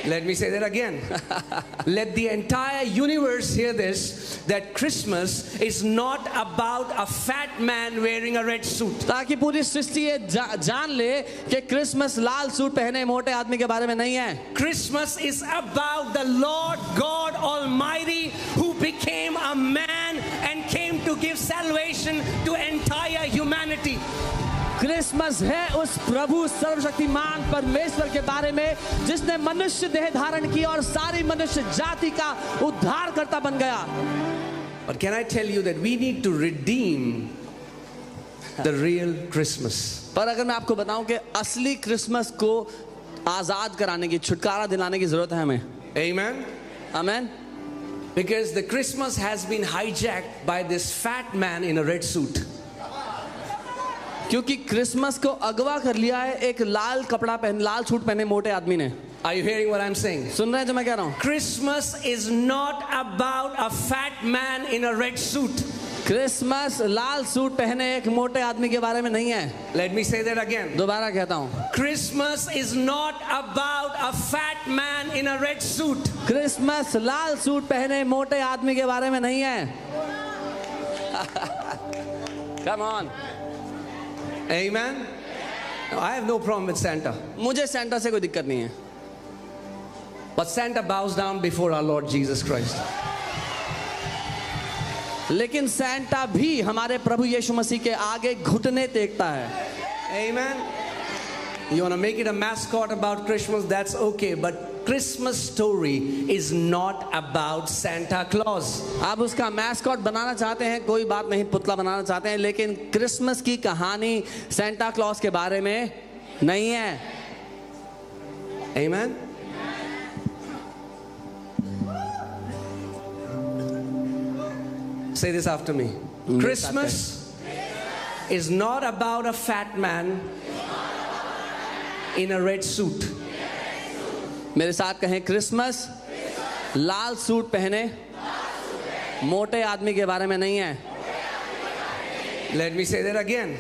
Let me say that again. Let the entire universe hear this, that Christmas is not about a fat man wearing a red suit. ताकि पूरी सृष्टि ये जान ले कि Christmas लाल suit पहने मोटे आदमी के बारे में नहीं है. Christmas is about the Lord God Almighty who became a man and came to give salvation to entire humanity. Christmas है उस प्रभु सर्वशक्तिमान परमेश्वर के बारे में जिसने मनुष्य देह धारण की और सारी मनुष्य जाति का उद्धारकर्ता बन गया. But can I tell you that we need to redeem the real Christmas? पर अगर मैं आपको बताऊं कि असली क्रिसमस को आजाद कराने की, छुटकारा दिलाने की जरूरत है हमें. Amen? Amen. Because the Christmas has been hijacked by this fat man in a red suit. क्योंकि क्रिसमस को अगवा कर लिया है एक लाल कपड़ा पहन, लाल सूट पहने मोटे आदमी ने. Are you hearing what I'm saying? सुन रहे हैं जो मैं कह रहा हूं? Christmas is not about a fat man in a red suit. Christmas Lal suit पहने एक मोटे आदमी के बारे में नहीं है. Let me say that again. दोबारा कहता हूं. Christmas is not about a fat man in a red suit. Christmas Lal suit पहने मोटे आदमी के बारे में नहीं है. Come on. Amen? No, I have no problem with Santa. मुझे सेंटा से कोई दिक्कत नहीं है. But Santa bows down before our Lord Jesus Christ. लेकिन सेंटा भी हमारे प्रभु यीशु मसीह के आगे घुटने टेकता है. Amen? You want to make it a mascot about Christmas? That's okay. But Christmas story is not about Santa Claus. आप उसका मैस्कॉट बनाना चाहते हैं, कोई बात नहीं, पुतला बनाना चाहते हैं, लेकिन क्रिसमस की कहानी सेंटा क्लॉज के बारे में नहीं है. Amen? Say this after me. Christmas is not about a fat man in a red suit. मेरे साथ कहें, क्रिसमस लाल सूट पहने मोटे आदमी के बारे में नहीं है. Let me say that again.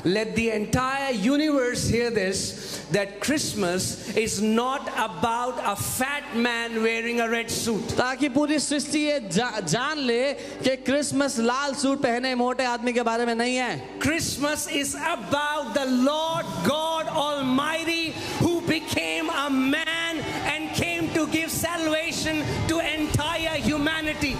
Let the entire universe hear this, that Christmas is not about a fat man wearing a red suit. ताकि पूरी सृष्टि ये जान ले कि क्रिसमस लाल सूट पहने मोटे आदमी के बारे में नहीं है. Christmas is about the Lord God Almighty who became a man and came to give salvation to entire humanity.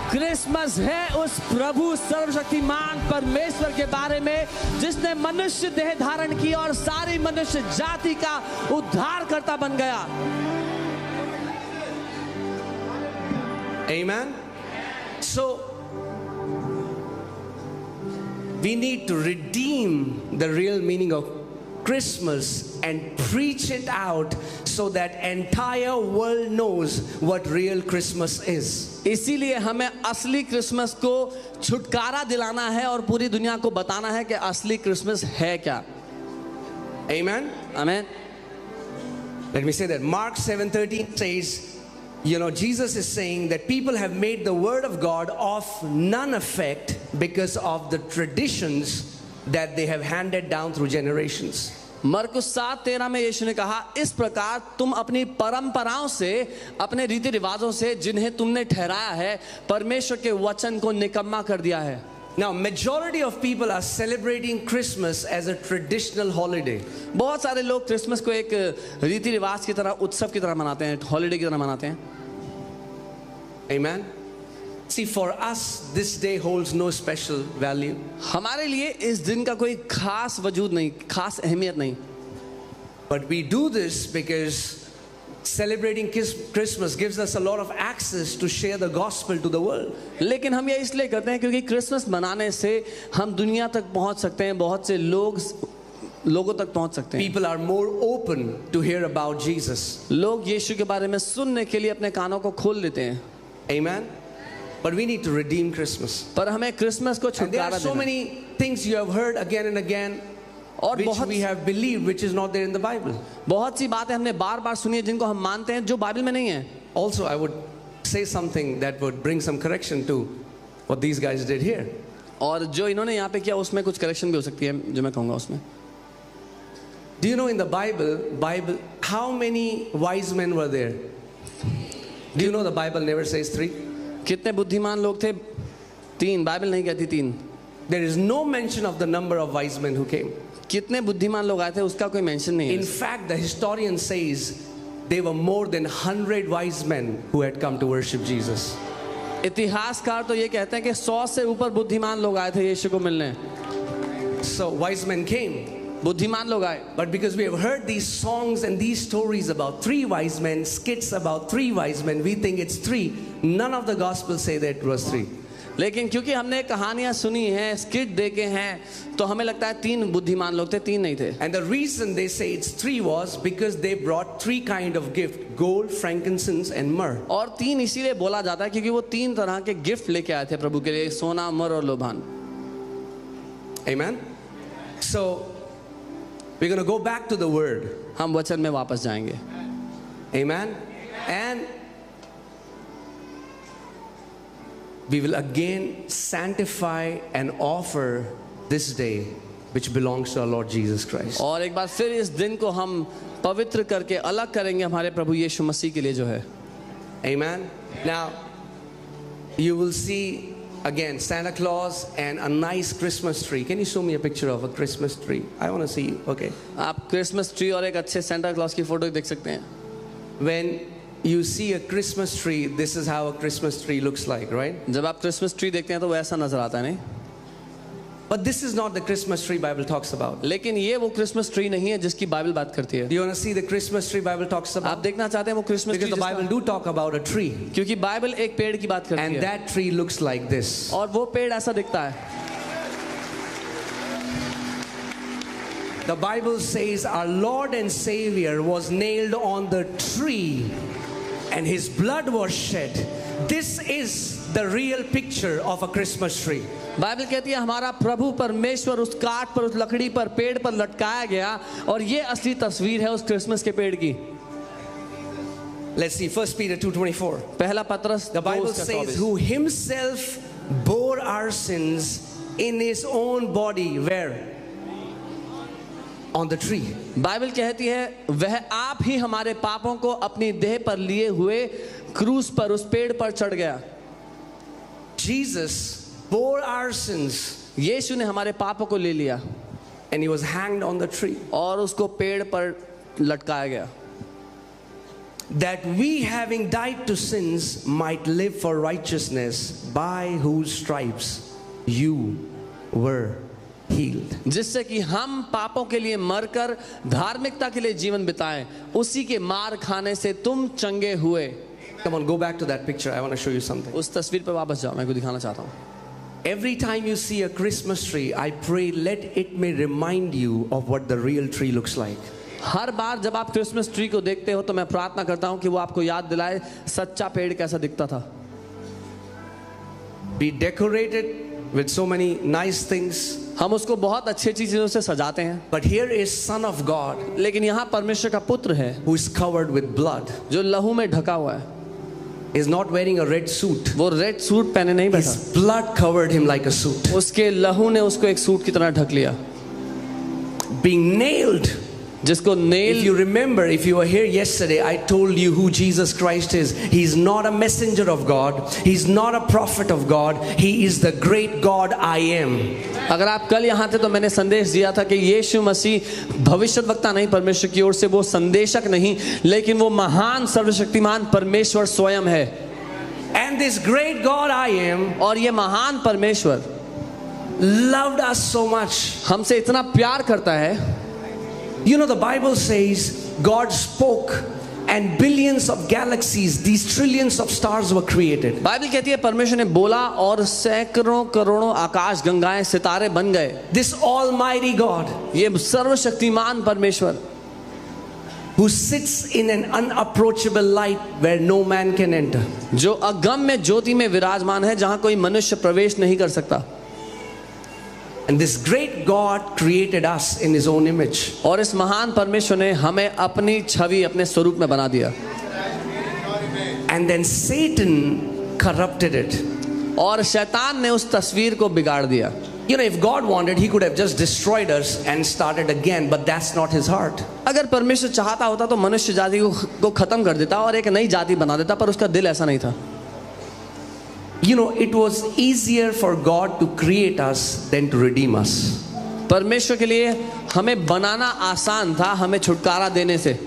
Christmas है उस प्रभु सर्वशक्तिमान परमेश्वर के बारे में जिसने मनुष्य देह धारण की और सारी मनुष्य जाति का उद्धारकर्ता बन गया. Amen? So, we need to redeem the real meaning of Christmas and preach it out so that entire world knows what real Christmas is. इसीलिए हमें असली क्रिसमस को छुटकारा दिलाना है और पूरी दुनिया को बताना है कि असली क्रिसमस है क्या. Amen? Amen. Let me say that. Mark 7:13 says, Jesus is saying that people have made the word of God of none effect because of the traditions that they have handed down through generations. मरकुस 7:13 में यीशु ने कहा, इस प्रकार तुम अपनी परंपराओं से, अपने रीति रिवाजों से जिन्हें तुमने ठहराया है, परमेश्वर के वचन को निकम्मा कर दिया है. Now, majority of people are celebrating Christmas as a traditional holiday. बहुत सारे लोग क्रिसमस को एक रीति रिवाज की तरह, उत्सव की तरह मनाते हैं, हॉलिडे की तरह मनाते हैं. Amen? See, for us, this day holds no special value. हमारे लिए इस दिन का कोई खास वजूद नहीं, खास अहमियत नहीं. But we do this because celebrating Christmas gives us a lot of access to share the gospel to the world. लेकिन हम ये इसलिए करते हैं क्योंकि क्रिसमस मनाने से हम दुनिया तक पहुंच सकते हैं, बहुत से लोगों तक पहुंच सकते हैं. People are more open to hear about Jesus. लोग यीशु के बारे में सुनने के लिए अपने कानों को खोल लेते हैं. Amen? But we need to redeem Christmas. पर हमें क्रिसमस को And there छुटकारा are so देना. many things you have heard again and again और which बहुत we have believed, which is not there in the Bible. बहुत सी बातें हमने बार बार सुनी है जिनको हम मानते हैं जो बाइबल में नहीं है. Also, I would say something that would bring some correction to what these guys did here. और जो इन्होंने यहाँ पे किया उसमें कुछ करेक्शन भी हो सकती है जो मैं कहूँगा उसमें. Do you know in the Bible, how many wise men were there? Do you know the Bible never says 3? कितने बुद्धिमान लोग थे? 3. बाइबल नहीं कहती 3. There is no mention of the number of wise men who came. कितने बुद्धिमान लोग आए थे उसका कोई मेंशन नहीं है. In fact, the historian says there were more than 100 wise men who had come to worship Jesus. इतिहासकार तो ये कहते हैं कि 100 से ऊपर बुद्धिमान लोग आए थे यीशु को मिलने. So wise men came. बुद्धिमान लोग आए. But because we have heard these songs and these stories about 3 wise men, skits about 3 wise men, we think it's 3. None of the gospels say that it was 3. लेकिन क्योंकि हमने कहानियां सुनी हैं, skit देखे हैं, तो हमें लगता है 3 बुद्धिमान लोग थे, 3 नहीं थे. And the reason they say it's 3 was because they brought 3 kind of gift: gold, frankincense and myrrh. और 3 इसीलिए बोला जाता है क्योंकि वो 3 तरह के गिफ्ट लेके आए थे प्रभु के लिए, सोना, मर और लोबान. Amen. So we're going to go back to the word. हम वचन में वापस जाएंगे. Amen. And we will again sanctify and offer this day which belongs to our Lord Jesus Christ. और एक बार फिर इस दिन को हम पवित्र करके अलग करेंगे हमारे प्रभु यीशु मसीह के लिए जो है. Amen. Now you will see again Santa Claus and a nice Christmas tree. Can you show me a picture of a Christmas tree? I want to see you. Okay. आप क्रिसमस ट्री और एक अच्छे Santa Claus की photo देख सकते हैं. When you see a Christmas tree, this is how a Christmas tree looks like, right? जब आप क्रिसमस ट्री देखते हैं तो वो ऐसा नजर आता है, नहीं? But this is not the Christmas tree Bible talks about. लेकिन ये वो क्रिसमस ट्री नहीं है जिसकी बाइबल बात करती है. Do you want to see the Christmas tree Bible talks आप about? देखना चाहते हैं वो Christmas Because tree the Bible do talk about a tree. क्योंकि बाइबल एक पेड़ की बात करती And है that tree looks like this. और वो पेड़ ऐसा दिखता है. The Bible says our Lord and Savior was nailed on the tree and his blood was shed. This is the real picture of a Christmas tree. Bible कहती है हमारा प्रभु परमेश्वर उस काठ पर, उस लकड़ी पर, पेड़ पर लटकाया गया और ये असली तस्वीर है उस क्रिसमस के पेड़ की. Let's see 1 Peter 2:24. पहला पत्रस The Bible says who himself bore our sins in his own body. Where? On the tree. Bible कहती है वह आप ही हमारे पापों को अपनी देह पर लिए हुए क्रूस पर, उस पेड़ पर चढ़ गया. Jesus bore our sins यीशु ने हमारे पापों को ले लिया and he was hanged on the tree और उसको पेड़ पर लटकाया गया. that we having died to sins might live for righteousness, by whose stripes you were healed. जिससे कि हम पापों के लिए मरकर धार्मिकता के लिए जीवन बिताएं, उसी के मार खाने से तुम चंगे हुए. Come on, go back to that picture. I want to show you something. उस तस्वीर पर वापस जाओ, मैं को दिखाना चाहता हूँ. Every time you see a Christmas tree, I pray let it may remind you of what the real tree looks like. हर बार जब आप क्रिसमस ट्री को देखते हो तो मैं प्रार्थना करता हूँ कि वो आपको याद दिलाए सच्चा पेड़ कैसा दिखता था. Be decorated with so many nice things. हम उसको बहुत अच्छी अच्छी चीजों से सजाते हैं. But here is Son of God, लेकिन यहाँ परमेश्वर का पुत्र है who is covered with blood. जो लहू में ढका हुआ है. Is not wearing a red suit. वो रेड सूट पहने नहीं बैठा. His blood covered him like a suit. उसके लहू ने उसको एक सूट की तरह ढक लिया. Being nailed. जिसको If you remember, if you were here yesterday, I told you who Jesus Christ is. He's not a messenger of God. He's not a prophet of God. He is the great God I am. अगर आप कल यहाँ थे तो मैंने संदेश दिया था कि यीशु मसीह भविष्यद्वक्ता नहीं, परमेश्वर की ओर से वो संदेशक नहीं, लेकिन वो महान सर्वशक्तिमान परमेश्वर स्वयं है. And this great God I am और ये महान परमेश्वर loved us so much. हमसे इतना प्यार करता है. You know, the Bible says God spoke and billions of galaxies, these trillions of stars were created. Bible कहती है परमेश्वर ने बोला और सैकड़ों करोड़ों आकाश गंगाएं सितारे बन गए. This almighty God, ये सर्वशक्तिमान परमेश्वर who sits in an unapproachable light where no man can enter. जो अगम्य ज्योति में विराजमान है जहां कोई मनुष्य प्रवेश नहीं कर सकता. And this great God created us in his own image. और इस महान परमेश्वर ने हमें अपनी छवि, अपने स्वरूप में बना दिया. And then Satan corrupted it. और शैतान ने उस तस्वीर को बिगाड़ दिया. You know, if God wanted, He could have just destroyed us and started again, but that's not His heart. अगर परमेश्वर चाहता होता तो मनुष्य जाति को खत्म कर देता और एक नई जाति बना देता, पर उसका दिल ऐसा नहीं था. You know, it was easier for God to create us than to redeem us. परमेश्वर के लिए हमें बनाना आसान था हमें छुटकारा देने से.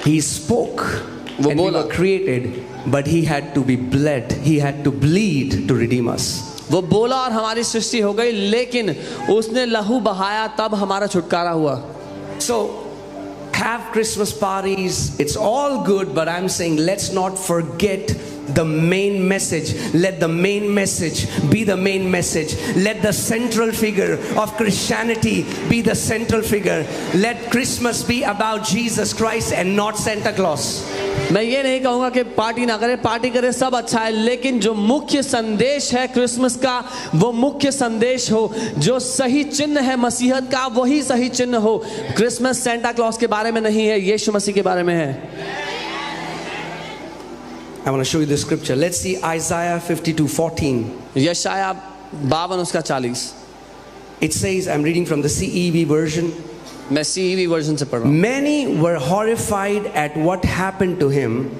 He spoke and we were created, but He had to be bled. He had to bleed to redeem us. वो बोला और हमारी सृष्टि हो गई, लेकिन उसने लहू बहाया तब हमारा छुटकारा हुआ. So have Christmas parties, it's all good, but I'm saying let's not forget the main message. Let the main message be the main message. Let the central figure of Christianity be the central figure. Let Christmas be about Jesus Christ and not Santa Claus. मैं ये नहीं कहूँगा कि party ना करें, party करें, सब अच्छा है, लेकिन जो मुख्य संदेश है क्रिसमस का वो मुख्य संदेश हो. जो सही चिन्ह है मसीहत का वही सही चिन्ह हो. क्रिसमस सेंटा क्लॉज के बारे में नहीं है, यीशु मसीह के बारे में है. I want to show you the scripture. Let's see Isaiah 52:14. यशाया 52 उसका 40. It says, I'm reading from the CEV version. मैं CEV वर्जन से पढ़ रहा हूँ. Many were horrified at what happened to him,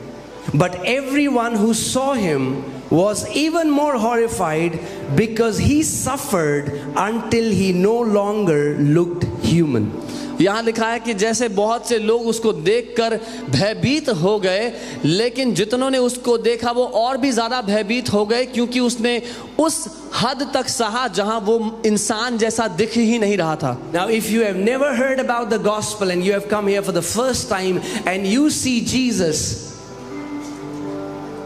but everyone who saw him was even more horrified because he suffered until he no longer looked human. यहाँ लिखा है कि जैसे बहुत से लोग उसको देखकर भयभीत हो गए, लेकिन जितनों ने उसको देखा वो और भी ज़्यादा भयभीत हो गए, क्योंकि उसने उस हद तक सहा जहाँ वो इंसान जैसा दिख ही नहीं रहा था. Now if you have never heard about the gospel and you have come here for the first time and you see Jesus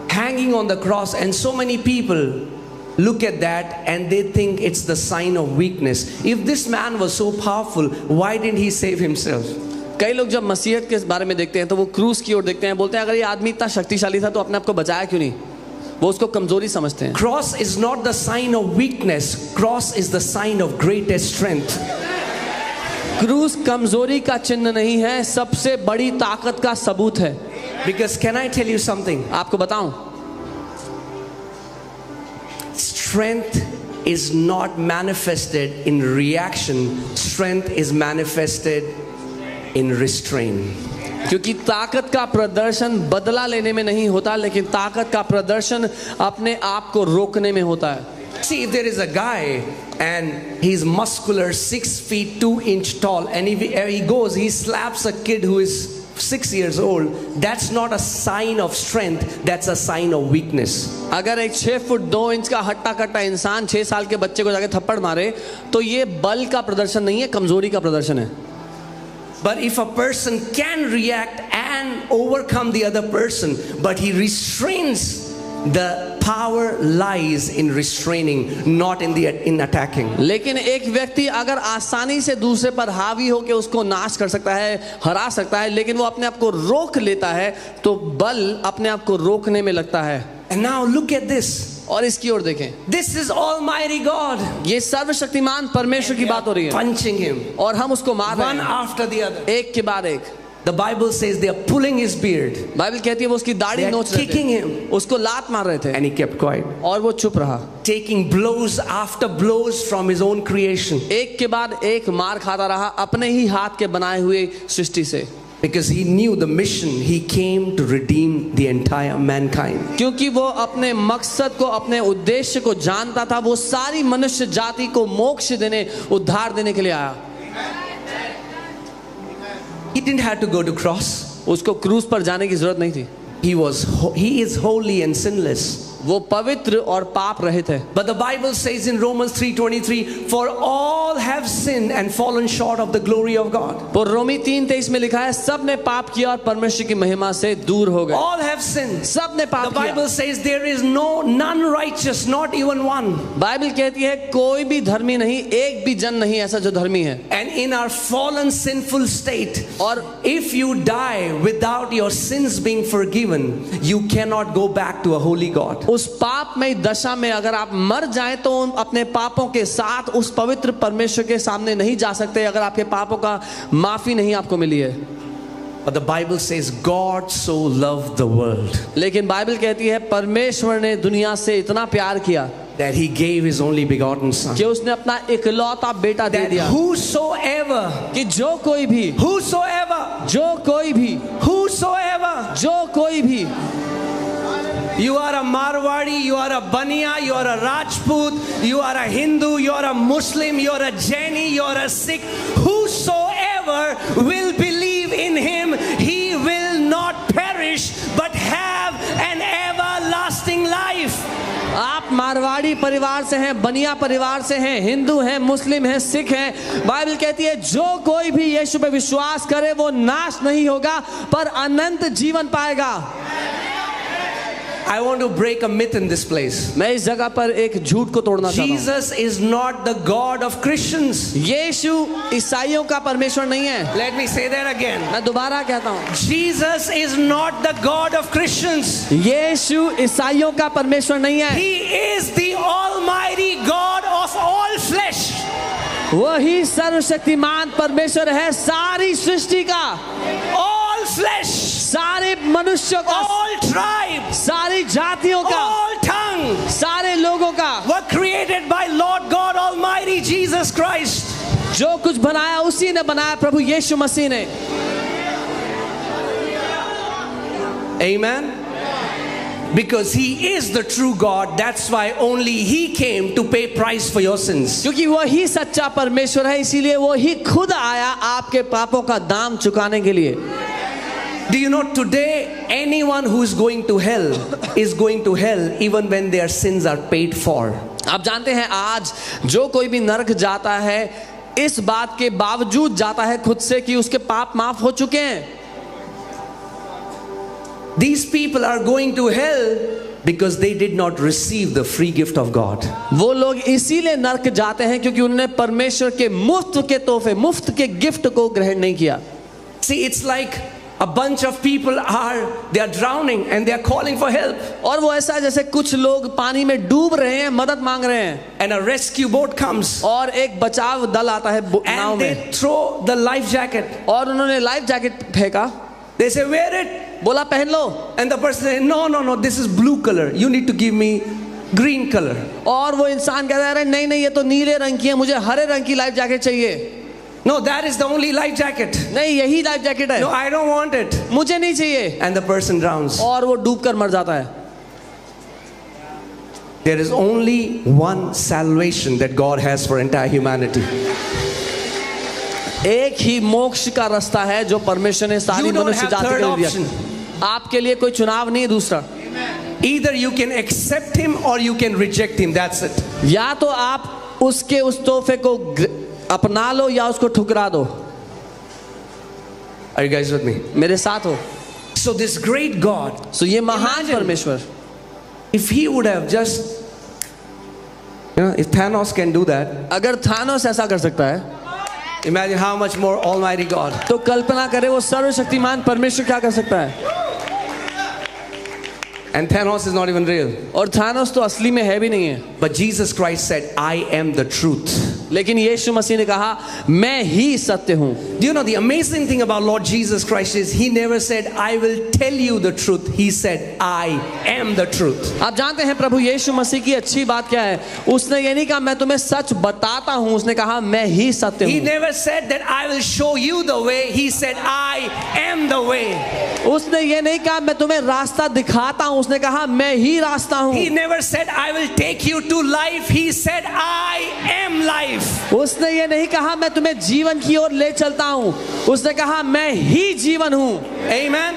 hanging on the cross and so many people look at that and they think it's the sign of weakness. If this man was so powerful, why didn't he save himself? कई लोग जब मसीहत के बारे में देखते हैं तो वो क्रूस की ओर देखते हैं, बोलते हैं अगर ये आदमी इतना शक्तिशाली था तो अपने आप को बचाया क्यों नहीं. वो उसको कमजोरी समझते हैं. Cross is not the sign of weakness. Cross is the sign of greatest strength. क्रूस कमजोरी का चिन्ह नहीं है, सबसे बड़ी ताकत का सबूत है. Because can I tell you something? आपको बताऊं, strength is not manifested in reaction. Strength is manifested in restraint. क्योंकि ताकत का प्रदर्शन बदला लेने में नहीं होता, लेकिन ताकत का प्रदर्शन अपने आप को रोकने में होता है. See, if there is a guy and he's muscular, 6 feet 2 inch tall, and if he goes, he slaps a kid who is 6 years old, that's not a sign of strength, that's a sign of weakness. अगर एक 6 foot 2 inch का हट्टा कट्टा इंसान 6 साल के बच्चे को जाके थप्पड़ मारे तो ये बल का प्रदर्शन नहीं है, कमजोरी का प्रदर्शन है. But if a person can react and overcome the other person, but he restrains, the power lies in restraining, not in attacking. लेकिन एक व्यक्ति अगर आसानी से दूसरे पर हावी होकर उसको नाश कर सकता है, हरा सकता है, लेकिन वो अपने आप को रोक लेता है तो बल अपने आप को रोकने में लगता है. And now look at this. और इसकी ओर देखें. This is Almighty God. ये सर्वशक्तिमान परमेश्वर की बात हो रही है. Punching him. और हम उसको मार रहे हैं. One after the other. एक के बाद एक. The Bible says they are pulling his beard. Bible कहती है वो उसकी दाढ़ी नोच रहे थे. Kicking him. उसको लात मार रहे थे. And he kept quiet. और वो चुप रहा. Taking blows after blows from his own creation. एक के बाद एक मार खाता रहा अपने ही हाथ के बनाए हुए सृष्टि से. Because he knew the mission. He came to redeem the entire mankind. क्योंकि वो अपने मकसद को, अपने उद्देश्य को जानता था. वो सारी मनुष्य जाति को मोक्ष देने, उद्धार देने के लिए आया. He didn't have to go to cross. उसको क्रूस पर जाने की जरूरत नहीं थी. He is holy and sinless. वो पवित्र और पाप रहित है. But the Bible says in Romans 3:23, for all have sinned and fallen short of the glory of God. और रोमी 3:23 में लिखा है सब ने पाप किया और परमेश्वर की महिमा से दूर हो गए. All have sinned. सब ने पाप किया. The Bible says there is none righteous, not even one. Bible कहती है कोई भी धर्मी नहीं, एक भी जन नहीं ऐसा जो धर्मी है. And in our fallen sinful state, और if you die without your sins being forgiven, you cannot go back to a holy God. उस पापमय दशा में अगर आप मर जाएं तो अपने पापों के साथ उस पवित्र परमेश्वर के सामने नहीं जा सकते अगर आपके पापों का माफी नहीं आपको मिली है. But the Bible says God so loved the world. लेकिन बाइबल कहती है परमेश्वर ने दुनिया से इतना प्यार किया. that he gave his only begotten son. कि उसने अपना इकलौता बेटा दे That दिया, whosoever, कि जो कोई भी, whosoever, जो कोई भी, you are a Marwadi, you are a Baniya, you are a Rajput, you are a Hindu, you are a Muslim, you are a Jaini, you are a Sikh, whosoever will believe in him, he will not perish but have an everlasting life. आप मारवाड़ी परिवार से हैं, बनिया परिवार से हैं, हिंदू हैं, मुस्लिम हैं, सिख हैं, बाइबल कहती है जो कोई भी यीशु पे विश्वास करे वो नाश नहीं होगा पर अनंत जीवन पाएगा। I want to break a myth in this place. मैं इस जगह पर एक झूठ को तोड़ना चाहता हूँ। Jesus is not the God of Christians. यीशु ईसाइयों का परमेश्वर नहीं है। Let me say that again. मैं दोबारा कहता हूँ, Jesus is not the God of Christians. यीशु ईसाइयों का परमेश्वर नहीं है। He is the Almighty God of all flesh. वही सर्वशक्तिमान परमेश्वर है सारी सृष्टि का, All flesh. सारे मनुष्यों का, All tribes. सारी जातियों का, All tongues. सारे लोगों का, Were created by Lord God Almighty Jesus Christ. जो कुछ बनाया उसी ने बनाया, प्रभु यीशु मसीह ने। Amen. Because he is the true God, that's why only he came to pay price for your sins. क्योंकि वही सच्चा परमेश्वर है, इसीलिए वो ही खुद आया आपके पापों का दाम चुकाने के लिए। Do you know today anyone who is going to hell is going to hell even when their sins are paid for. आप जानते हैं आज जो कोई भी नरक जाता है इस बात के बावजूद जाता है खुद से कि उसके पाप माफ हो चुके हैं। These people are going to hell because they did not receive the free gift of God. वो लोग इसीलिए नरक जाते हैं क्योंकि उन्होंने परमेश्वर के मुफ्त के तोहफे, मुफ्त के गिफ्ट को ग्रहण नहीं किया। See, it's like a bunch of people they are drowning and they are calling for help. और वो ऐसा है जैसे कुछ लोग पानी में डूब रहे हैं, मदद मांग रहे हैं, And a rescue boat comes और एक बचाव दल आता है नाव and में, they throw the life jacket. और उन्होंने लाइफ जैकेट फेंका, They say, wear it. बोला पहन लो, And the person says, no, this is blue color. You need to give me green color. और वो इंसान कहता है नहीं नहीं ये तो नीले रंग की है, मुझे हरे रंग की लाइफ जैकेट चाहिए। No, that is the only life jacket. नहीं यही लाइफ जैकेट है, No, I don't want it. मुझे नहीं चाहिए, And the person drowns. और वो डूबकर मर जाता है। There is only one salvation that God has for entire humanity. एक ही मोक्ष का रास्ता है जो परमेश्वर ने सारी You don't मनुष्य have जाति third को दिया। option. आपके लिए कोई चुनाव नहीं दूसरा, Either you can accept him or you can reject him. That's it. या तो आप उसके उस तोहफे को अपना लो या उसको ठुकरा दो। Are you guys with me? मेरे साथ हो। So this great God, सो ये महान Imagine. परमेश्वर, if he would have just, if Thanos can do that, अगर थानोस ऐसा कर सकता है imagine how much more Almighty God. तो कल्पना करें वो सर्वशक्तिमान परमेश्वर क्या कर सकता है। And Thanos is not even real. और थानोस तो असली में है भी नहीं है, But Jesus Christ said, I am the truth. लेकिन यीशु मसीह ने कहा मैं ही सत्य हूँ। Do you know the amazing thing about Lord Jesus Christ is he never said, I will tell you the truth. He said, I am the truth. आप जानते हैं प्रभु यीशु मसीह की अच्छी बात क्या है, उसने ये नहीं कहा मैं तुम्हें सच बताता हूँ, उसने कहा मैं ही सत्य He हूँ। never said that I will show you the way. He said, I am the way. उसने ये नहीं कहा मैं तुम्हें रास्ता दिखाता हूँ, उसने कहा मैं ही रास्ता हूँ। He never said, I will take you to life. He said, I am life. उसने ये नहीं कहा मैं तुम्हें जीवन की ओर ले चलता हूँ, उसने कहा मैं ही जीवन हूँ। Amen.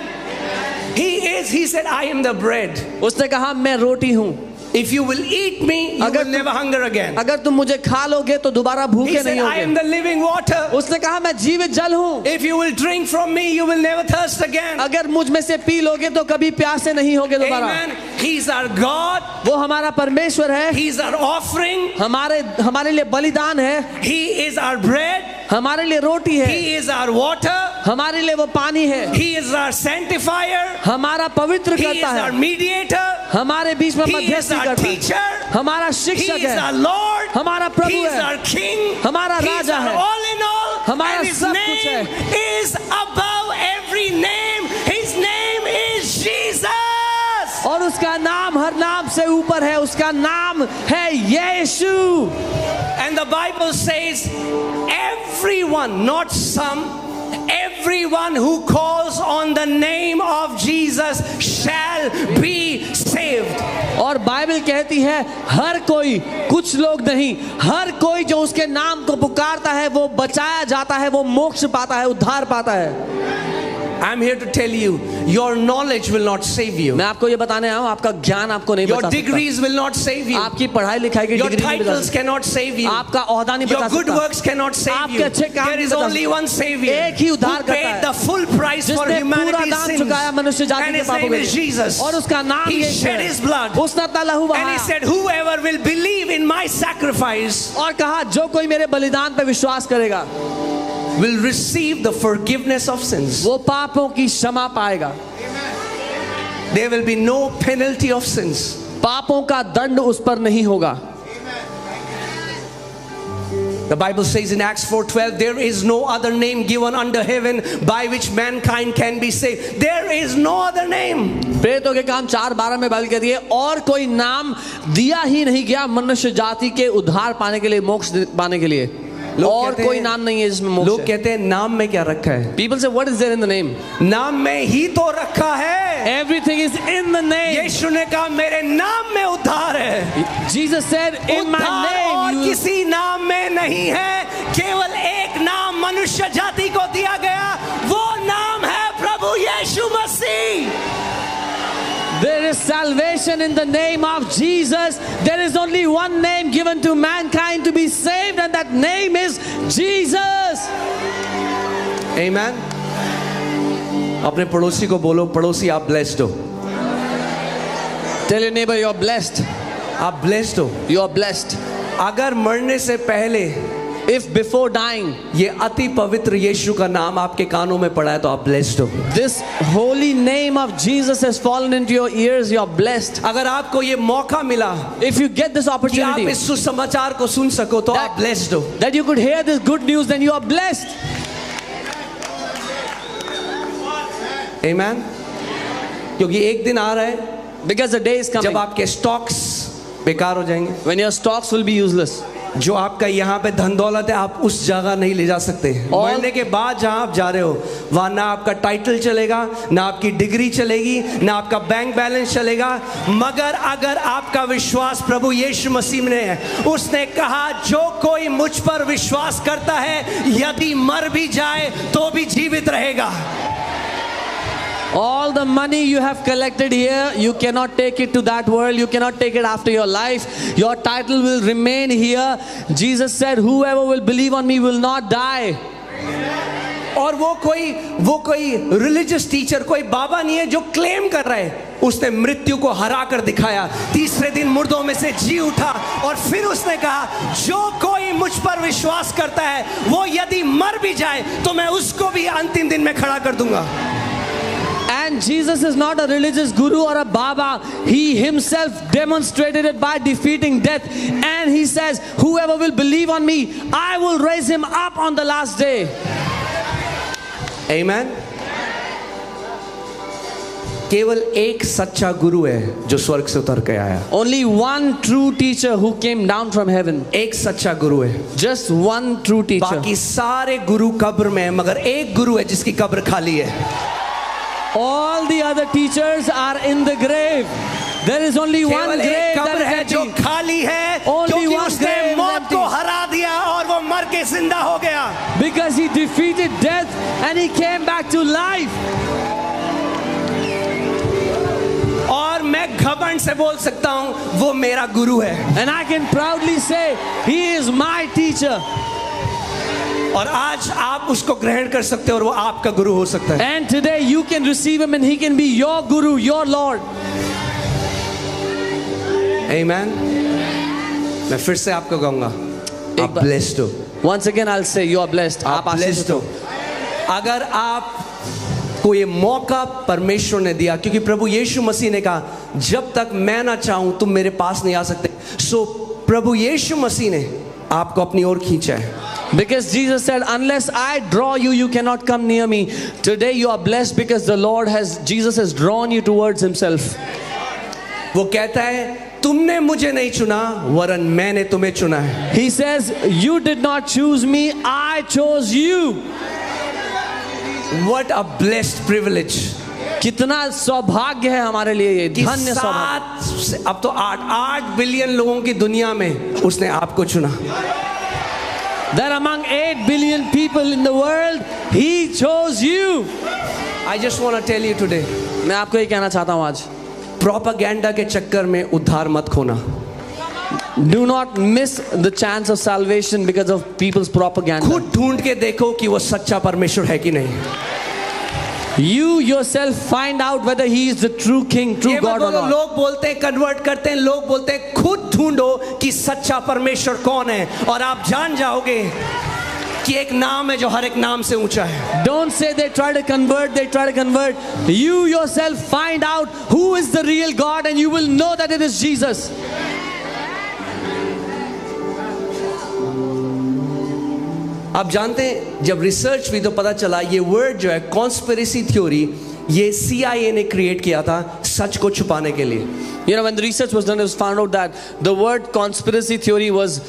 He said, I am the bread. उसने कहा मैं रोटी हूँ, If you will eat me, you will never hunger again. अगर तुम मुझे खा लोगे तो दोबारा He भूखे said, नहीं I am होगे। the living water. उसने कहा मैं जीवित जल हूँ, If you will drink from me, you will never thirst again. अगर मुझ में से पी लोगे तो कभी प्यासे नहीं होगे दोबारा। Amen. He's our God. वो हमारा परमेश्वर है, He's our offering. हमारे लिए बलिदान है, He is our bread. हमारे लिए रोटी है, He is our water. हमारे लिए वो पानी है, He is our sanctifier. हमारा पवित्र He करता is our है, mediator. हमारे बीच में He is मध्यस्थी our करता है, teacher. हमारा He शिक्षक is our है, Lord. हमारा प्रभु He is है, our king. हमारा He is राजा our है, all in all. हमारा And his सब कुछ name है। is above every name. His name is Jesus. और उसका नाम हर नाम से ऊपर है, उसका नाम है यीशु। And the Bible says, everyone, not some, everyone who calls on the name of Jesus shall be saved. और बाइबल कहती है हर कोई, कुछ लोग नहीं, हर कोई जो उसके नाम को पुकारता है वो बचाया जाता है, वो मोक्ष पाता है, उद्धार पाता है। I'm here to tell you, your knowledge will not save you. मैं आपको ये बताने आया हूँ, आपका ज्ञान आपको नहीं Your बचा सकता। degrees will not save you. आपकी पढ़ाई लिखाई की Your डिग्री नहीं बचा titles सकती। cannot save you. आपका ओहदा नहीं बचा Your good सकता। works cannot save आपके you. अच्छे काम There नहीं is बचा only सकता। one Savior एक ही उद्धार who करता paid है, the full price for जिसने पूरा humanity's दाम sins. चुकाया मनुष्य जाति And के his पापों name के is लिए। Jesus. और उसका नाम He यीशु shed है। his blood. उसने अपना लहू And he बहाया said, whoever will believe in my sacrifice और कहा जो कोई मेरे बलिदान पे विश्वास करेगा will receive the forgiveness of sins. वो पापों की क्षमा पाएगा। There will be no penalty of sins. पापों का दंड उस पर नहीं होगा। The Bible says in Acts 4:12, there is no other name given under heaven by which mankind can be saved. There is no other name. प्रेरितों के काम 4:12 में बाइबल कहती है और कोई नाम दिया ही नहीं गया मनुष्य जाति के उद्धार पाने के लिए, मोक्ष पाने के लिए, और कोई नाम नहीं है जिसमें मोक्ष है। लोग कहते हैं नाम में क्या रखा है? People say what is there in the name? नाम में ही तो रखा है। Everything is in the name. यीशु ने कहा मेरे नाम में उद्धार है। Jesus said in my उद्धार और name you... किसी नाम में नहीं है, केवल एक नाम मनुष्य जाति को दिया गया, वो नाम है प्रभु यीशु मसीह। There is salvation in the name of Jesus. There is only one name given to mankind to be saved, and that name is Jesus. Amen. अपने पड़ोसी को बोलो, पड़ोसी आप blessed हो। Tell your neighbor you're blessed. आप blessed हो। You're blessed. अगर मरने से पहले If before dying ये अति पवित्र यीशु का नाम आपके कानों में पड़ा है तो आप blessed हो। this holy name of Jesus has fallen into your ears, you're blessed. अगर आपको ये मौका मिला If you get this कि आप opportunity इस सुसमाचार को सुन सको तो आप blessed हो। that you could hear this good news, then you are blessed. Amen. क्योंकि एक दिन आ रहा है Because the day is coming जब आपके स्टॉक्स बेकार हो जाएंगे। when your stocks will be useless. जो आपका यहाँ पे धन दौलत है आप उस जगह नहीं ले जा सकते। मरने के बाद जहाँ आप जा रहे हो वहाँ ना आपका टाइटल चलेगा, ना आपकी डिग्री चलेगी, ना आपका बैंक बैलेंस चलेगा, मगर अगर आपका विश्वास प्रभु यीशु मसीह में है। उसने कहा जो कोई मुझ पर विश्वास करता है यदि मर भी जाए तो भी जीवित रहेगा। All the money you have collected here, you cannot take it to that world. You cannot take it after your life. Your title will remain here. Jesus said, whoever will believe on me will not die. और वो कोई religious teacher, कोई बाबा नहीं है जो claim कर रहा है। उसने मृत्यु को हरा कर दिखाया, तीसरे दिन मुर्दों में से जी उठा और फिर उसने कहा जो कोई मुझ पर विश्वास करता है वो यदि मर भी जाए तो मैं उसको भी अंतिम दिन में खड़ा कर दूंगा। And Jesus is not a religious guru or a Baba. He himself demonstrated it by defeating death. And he says, whoever will believe on me, I will raise him up on the last day. Amen. केवल एक सच्चा गुरु है जो स्वर्ग से उतर के आया। Only one true teacher who came down from heaven. एक सच्चा गुरु है। Just one true teacher. बाकी सारे गुरु कब्र में है, मगर एक गुरु है जिसकी कब्र खाली है। All the other teachers are in the grave. There is only one केवल एक grave कब्र है that is जो empty. खाली है, Only क्योंकि one उसने grave is मौत empty. को हरा दिया और वो मर के जिंदा हो गया। Because he defeated death and he came back to life. और मैं घमंड से बोल सकता हूँ वो मेरा गुरु है। And I can proudly say, he is my teacher. और आज आप उसको ग्रहण कर सकते हो और वो आपका गुरु हो सकता है। And today you can receive him and he can be your guru, your Lord. Amen. मैं फिर से आपको कहूँगा, आप blessed हो। Once again I'll say you are blessed. आप blessed हो। अगर आप को ये मौका परमेश्वर ने दिया, क्योंकि प्रभु यीशु मसीह ने कहा जब तक मैं ना चाहूं तुम मेरे पास नहीं आ सकते। सो प्रभु यीशु मसीह ने आपको अपनी ओर खींचा है। Because Jesus said, unless I draw you, you cannot come near me. Today you are blessed because Jesus has drawn you towards himself. वो कहता है तुमने मुझे नहीं चुना वरन मैंने तुम्हें चुना है. He says, you did not choose me, I chose you. What a blessed privilege. कितना सौभाग्य है हमारे लिए ये, कि धन्य सौभाग्य. 7 से अब तो 8 बिलियन लोगों की दुनिया में उसने आपको चुना. That among 8 billion people in the world, He chose you. I just want to tell you today, मैं आपको ये कहना चाहता हूँ आज, प्रोपेगेंडा के चक्कर में उद्धार मत खोना. do not miss the chance of salvation because of people's propaganda. खुद ढूंढ के देखो कि वो सच्चा परमेश्वर है कि नहीं. You yourself find out whether He is the true King, true ये God or not. लोग बोलते हैं कन्वर्ट करते हैं, लोग बोलते हैं खुद ढूंढो कि सच्चा परमेश्वर कौन है और आप जान जाओगे कि एक नाम है जो हर एक नाम से ऊंचा है. Don't say they try to convert, they try to convert. You yourself find out who is the real God and you will know that it is Jesus. आप जानते हैं जब रिसर्च हुई तो पता चला ये वर्ड जो है कॉन्स्पिरेसी थ्योरी, ये CIA ने क्रिएट किया था सच को छुपाने के लिए. You know, when the research was done, it was found out that the word conspiracy theory was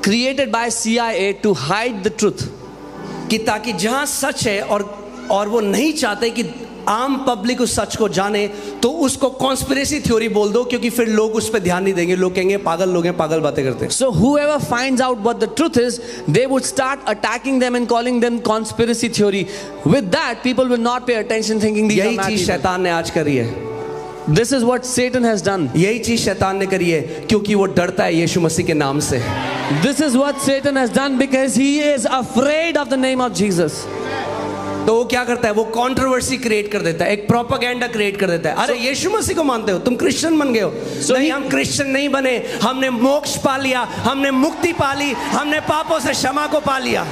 created by CIA to hide the truth. कि ताकि जहां सच है और वो नहीं चाहते कि आम पब्लिक उस सच को जाने, तो उसको कॉन्स्पिरेसी थ्योरी बोल दो, क्योंकि फिर लोग उस पर ध्यान नहीं देंगे. लोग कहेंगे पागल लोग हैं, पागल बातें करते हैं. So whoever finds out what the truth is, they would start attacking them and calling them conspiracy theory. With that, people will not pay attention, thinking these are यही mad चीज people. शैतान ने आज करी है. This is what Satan has done. यही चीज शैतान ने करी है क्योंकि वो डरता है यीशु मसीह के नाम से. This is what Satan has done because he is afraid of the name of Jesus. तो वो क्या करता है, वो कंट्रोवर्सी क्रिएट कर देता है, एक प्रोपेगेंडा क्रिएट कर देता है. अरे यीशु मसीह को मानते हो, तुम क्रिश्चियन बन गए हो. नहीं, हम क्रिश्चियन नहीं बने, हमने मोक्ष पा लिया, हमने मुक्ति पा ली, हमने पापों से क्षमा को पा लिया.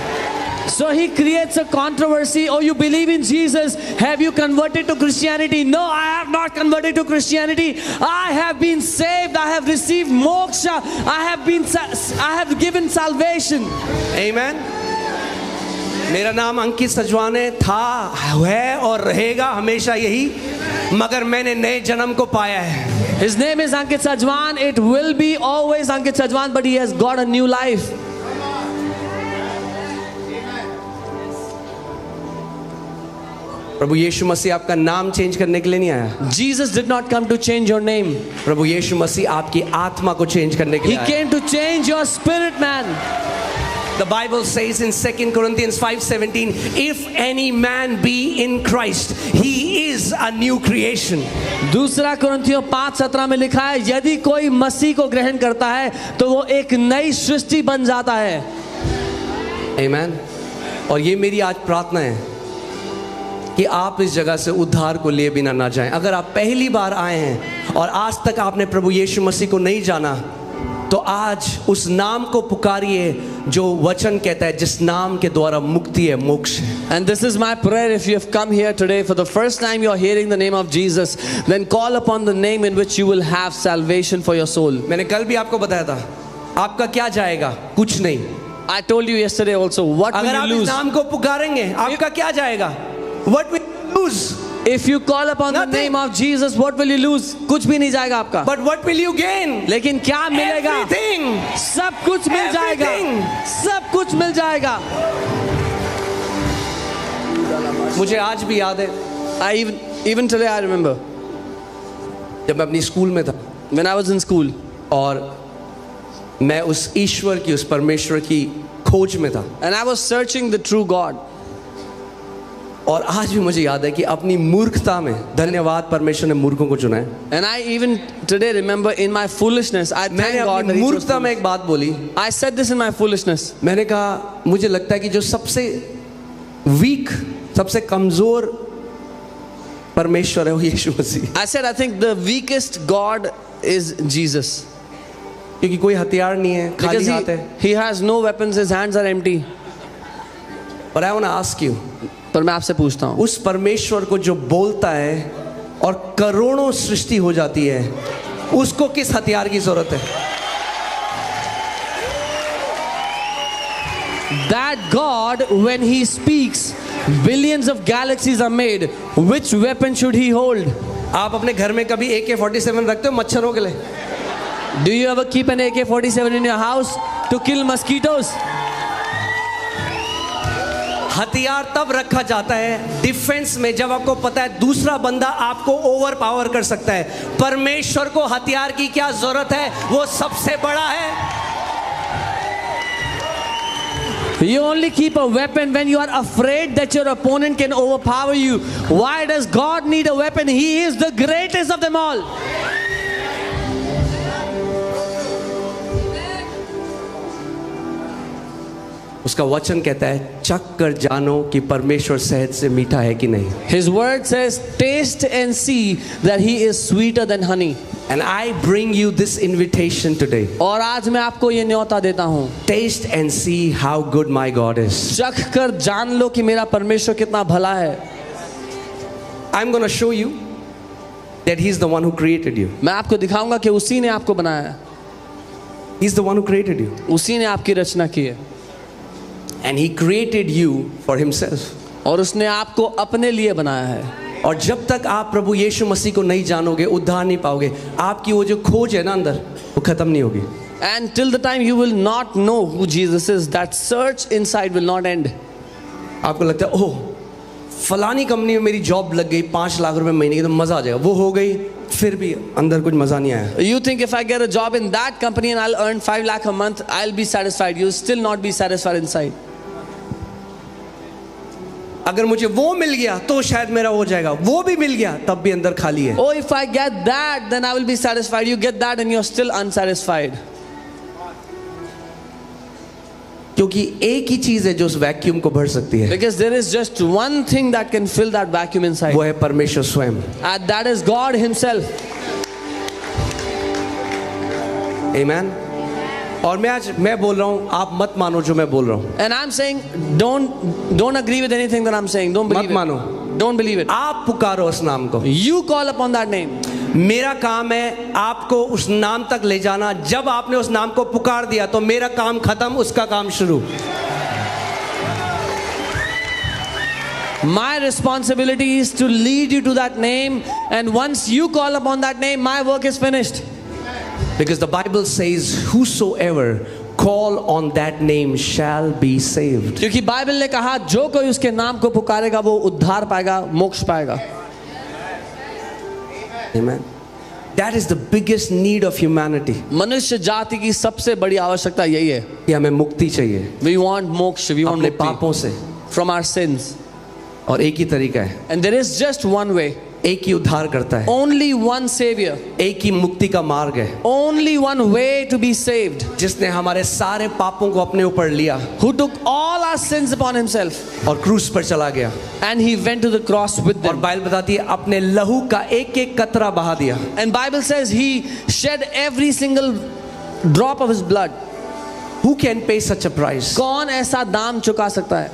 So he creates a controversy. Oh, you believe in Jesus? Have you converted to Christianity? No, I have not converted to Christianity. I have been saved. I have received moksha. I have given salvation. Amen. मेरा नाम अंकित सजवाने था, है और रहेगा हमेशा यही, मगर मैंने नए जन्म को पाया है. His name is Ankit Sajwan. It will be always Ankit Sajwan, but he has got a new life. प्रभु यीशु मसीह आपका नाम चेंज करने के लिए नहीं आया. Jesus did not come to change your name. प्रभु यीशु मसीह आपकी आत्मा को चेंज करने के He लिए आया. came to change your spirit, man. The Bible says in 2 Corinthians 5:17, if any man be in Christ, he is a new creation. दूसरा कुरिन्थियों 5:17 में लिखा है, यदि कोई मसीह को ग्रहण करता है तो वो एक नई सृष्टि बन जाता है. Amen. और ये मेरी आज प्रार्थना है कि आप इस जगह से उद्धार को लिए बिना ना जाएं. अगर आप पहली बार आए हैं और आज तक आपने प्रभु यीशु मसीह को नहीं जाना, तो आज उस नाम को पुकारिए जो वचन कहता है, जिस नाम के द्वारा मुक्ति है, मोक्ष है. And this is my prayer. If you have come here today for the first time, you are hearing the name of Jesus, then call upon the name in which you will have salvation for your soul. मैंने कल भी आपको बताया था, आपका क्या जाएगा? कुछ नहीं. I told you yesterday also, what will अगर you आप इस lose? नाम को पुकारेंगे, आपका क्या जाएगा? What will you lose? If you call upon the Nothing. name of Jesus, what will you lose? कुछ भी नहीं जाएगा आपका. But what will you gain? लेकिन क्या मिलेगा? Everything. सब कुछ मिल जाएगा. Everything. सब कुछ मिल जाएगा. मुझे आज भी याद है, Even today I remember जब मैं अपनी स्कूल में था when I was in school, और मैं उस ईश्वर की, उस परमेश्वर की खोज में था. and I was searching the true God. और आज भी मुझे याद है कि अपनी मूर्खता में, धन्यवाद परमेश्वर ने मूर्खों को चुना है. And I even today remember in my foolishness, I thank मैंने God that अपनी He chose मूर्खता me. में एक बात बोली. I said this in my foolishness. मैंने कहा मुझे लगता है कि जो सबसे वीक, सबसे कमजोर परमेश्वर है वो यीशु मसीह. I said I think the weakest God is Jesus. क्योंकि कोई हथियार नहीं है, खाली Because हाथ है. he has no weapons, his hands are empty. But I want to ask you, पर मैं आपसे पूछता हूँ, उस परमेश्वर को जो बोलता है और करोड़ों सृष्टि हो जाती है, उसको किस हथियार की जरूरत है? that God, when He speaks, billions of galaxies are made. Which weapon should He hold? आप अपने घर में कभी AK-47 रखते हो मच्छरों के लिए? Do you ever keep an AK-47 in your house to kill mosquitoes? हथियार तब रखा जाता है डिफेंस में जब आपको पता है दूसरा बंदा आपको ओवर पावर कर सकता है। परमेश्वर को हथियार की क्या जरूरत है, वो सबसे बड़ा है। You only keep a weapon when you are afraid that your opponent can overpower you. Why does God need a weapon? He is the greatest of them all. उसका वचन कहता है चख कर जानो कि परमेश्वर शहद से मीठा है कि नहीं। His word says, taste and see that he is sweeter than honey. And I bring you this invitation today. और आज मैं आपको ये न्योता देता हूँ, Taste and see how good my God is. चख कर जान लो कि मेरा परमेश्वर कितना भला है। I'm going to show you that He's the one who created you. मैं आपको दिखाऊंगा कि उसी ने आपको बनाया है, He's the one who created you. उसी ने आपकी रचना की है, And He created you for Himself. और उसने आपको अपने लिए बनाया है। और जब तक आप प्रभु यीशु मसीह को नहीं जानोगे उद्धार नहीं पाओगे। आपकी वो जो खोज है ना अंदर, वो खत्म नहीं होगी। And till the time you will not know who Jesus is, that search inside will not end. आपको लगता है ओह फलानी कंपनी में मेरी जॉब लग गई 5 लाख रुपए महीने की तो मजा आ जाएगा, वो हो गई फिर भी अंदर कुछ मजा नहीं आया। You think if I get a job in that company and I'll earn 5 lakh a month, I'll be satisfied. You'll still not be satisfied inside. अगर मुझे वो मिल गया तो शायद मेरा हो जाएगा, वो भी मिल गया तब भी अंदर खाली है। Oh, if I get that, then I will be satisfied. You get that and you're still unsatisfied. क्योंकि एक ही चीज है जो उस वैक्यूम को भर सकती है, Because there is just one thing that can fill that vacuum inside. वो है परमेश्वर स्वयं। And that is God Himself. Amen. और मैं बोल रहा हूँ, आप मत मानो जो मैं बोल रहा हूँ। And I'm saying, don't agree with anything that I'm saying. Don't believe मत मानो, it. Don't believe it. आप पुकारो उस नाम को। You call upon that name. मेरा काम है आपको उस नाम तक ले जाना। जब आपने उस नाम को पुकार दिया तो मेरा काम खत्म, उसका काम शुरू। My responsibility is to lead you to that name, and once you call upon that name, my work is finished. Because the Bible says whosoever call on that name shall be saved. क्योंकि Bible ने कहा जो कोई उसके नाम को पुकारेगा वो उद्धार पाएगा, मोक्ष पाएगा। Amen. That is the biggest need of humanity. मनुष्य जाति की सबसे बड़ी आवश्यकता यही है कि हमें मुक्ति चाहिए We want मोक्ष, we want अपने मुक्ति पापों से। from our sins. और एक ही तरीका है, And there is just one way. एक ही उद्धार करता है, Only one Savior. एक ही मुक्ति का मार्ग है, Only one way to be saved. जिसने हमारे सारे पापों को अपने ऊपर लिया Who took all our sins upon Himself. और क्रूस पर चला गया। And He went to the cross with और them. बाइबल बताती है अपने लहू का एक एक कतरा बहा दिया। And Bible says He shed every single drop of His blood. Who can pay such a price? कौन ऐसा दाम चुका सकता है?